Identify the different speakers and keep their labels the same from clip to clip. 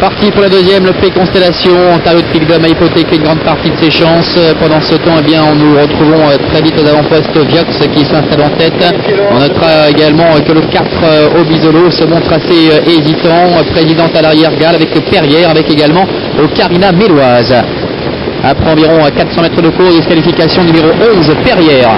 Speaker 1: Parti pour la deuxième, le P Constellation. Ontario de Pilgrim a hypothéqué une grande partie de ses chances. Pendant ce temps, eh bien, nous retrouvons très vite aux avant-postes Viox qui s'installe en tête. On notera également que le 4 Obisolo se montre assez hésitant. Présidente à l'arrière-garde avec Perrière, avec également Ocarina Méloise. Après environ 400 mètres de cours, disqualification numéro 11, Perrière.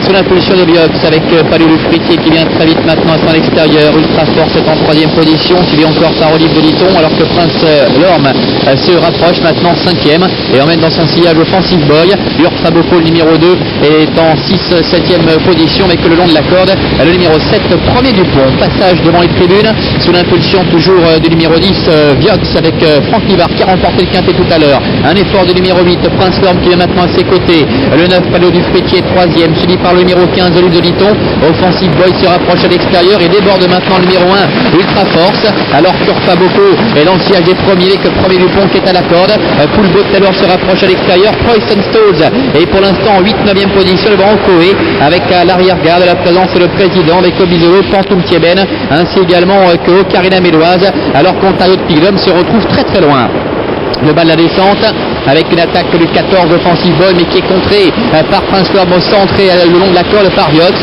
Speaker 1: Sous l'impulsion de Viox avec Palais le Fruitier qui vient très vite maintenant à l'extérieur. Ultra Force est en troisième position, suivi encore par Olive de Liton, alors que Prince Lorme se rapproche maintenant cinquième et emmène dans son sillage Offensive Boy. Urfa Boko, le numéro 2, est en 7e position avec le long de la corde. Le numéro 7, premier du pont. Passage devant les tribunes sous l'impulsion toujours du numéro 10, Viox avec Franck Livard qui a remporté le quintet tout à l'heure. Un effort du numéro 8, Prince Lorme qui vient maintenant à ses côtés. Le 9, Palais du Fruitier, troisième, suivi par le numéro 15, Olive de Liton. Offensive Boy se rapproche à l'extérieur et déborde maintenant le numéro 1, Ultra Force, alors qu'Urfa Boko est dans le sillage des premiers, que premier Dupont qui est à la corde. Poulbeau Taylor se rapproche à l'extérieur. Poison Stalls est pour l'instant en 8-9e position devant Okoé, avec à l'arrière-garde la présence le président avec Obisolo, Pantoum Thieben, ainsi également que Ocarina Méloise, alors qu'Ontario de Pilgrim se retrouve très très loin. Le bas de la descente avec une attaque du 14 Offensive Boy mais qui est contrée par Prince Lorme au centre et le long de la corde par Viox.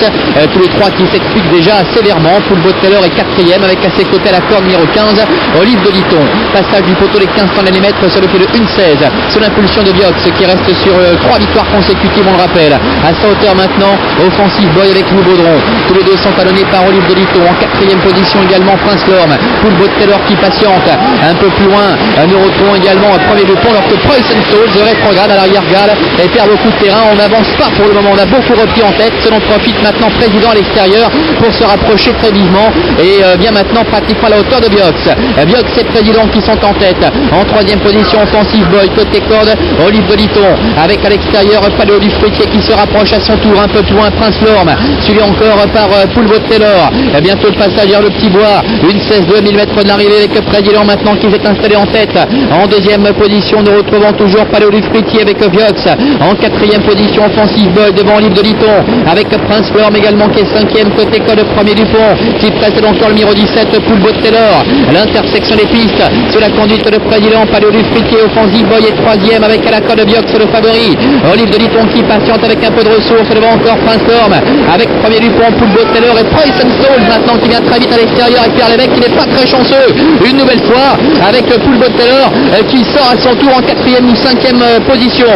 Speaker 1: Tous les trois qui s'expliquent déjà sévèrement. Poulbeau Taylor est quatrième avec à ses côtés à la corde numéro 15, Olive de Liton. Passage du poteau des 1500 mm sur le pied de 1,16 sous l'impulsion de Viox qui reste sur 3 victoires consécutives, on le rappelle. À sa hauteur maintenant, Offensive Boy avec Louis Baudron. Tous les deux sont talonnés par Olive de Liton. En quatrième position également Prince Lorme. Poulbeau Taylor qui patiente un peu plus loin. Nous retrouvons également premier du pont alors que Poison Stalls rétrograde à l'arrière-garde et perd beaucoup de terrain. On n'avance pas pour le moment, on a beaucoup repris en tête. Selon profite maintenant président à l'extérieur pour se rapprocher très vivement et bien maintenant pratiquement à la hauteur de Viox. Viox et président qui sont en tête. En troisième position Offensive Boy, côté corde, Olive de Liton avec à l'extérieur Palais du Fruitier qui se rapproche à son tour un peu plus loin, Prince Lorme, suivi encore par Poulbeau Taylor. Bientôt le passage vers le Petit Bois, une 16,2 mm de l'arrivée avec le président maintenant qui s'est installé en tête. En deuxième position, nous retrouvons toujours Palais du Fruitier avec Viox. En quatrième position, Offensive Boy devant Olive de Liton avec Prince Lorme également qui est cinquième côté code premier du pont qui précède encore le numéro 17 Poulbeau Taylor. L'intersection des pistes sous la conduite de président Palais du Fruitier. Offensive Boy est troisième avec à la corde Viox le favori. Olive de Liton qui patiente avec un peu de ressources devant encore Prince Lorme avec premier du pont Poulbeau Taylor et Poison Stalls maintenant qui vient très vite à l'extérieur avec Pierre Lévesque qui n'est pas très chanceux une nouvelle fois avec Poulbeau Taylor qui sort à son tour en quatrième ou cinquième position.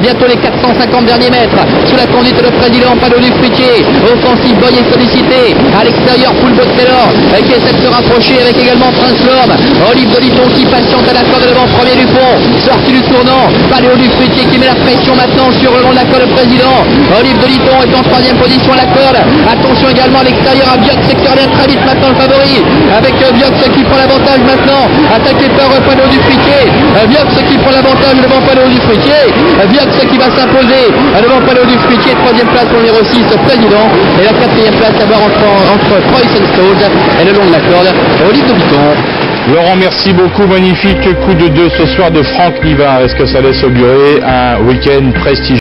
Speaker 1: Bientôt les 450 derniers mètres sous la conduite de président Palais du Fruitier. Offensive Boy est sollicité à l'extérieur. Poulbeau Taylor qui essaie de se rapprocher avec également Prince Lorme. Olive de Liton qui patiente à la corde devant premier du pont. Sortie du tournant. Palais du Fruitier qui met la pression maintenant sur le long de la corde président. Olive de Liton est en troisième position à la corde. Attention également à l'extérieur à Viox qui revient très vite maintenant le favori avec Viox qui prend l'avantage maintenant attaqué par Palais du Fruitier. Viox qui prend l'avantage devant Palais du Fruitier. Viox qui va s'imposer devant Palais du Fruitier. Troisième place pour le numéro 6 président et la quatrième place à voir entre Poison Stalls et le long de la corde Olive de Liton.
Speaker 2: Laurent, merci beaucoup. Magnifique coup de 2 ce soir de Franck Livard. Est-ce que ça laisse augurer un week-end prestigieux?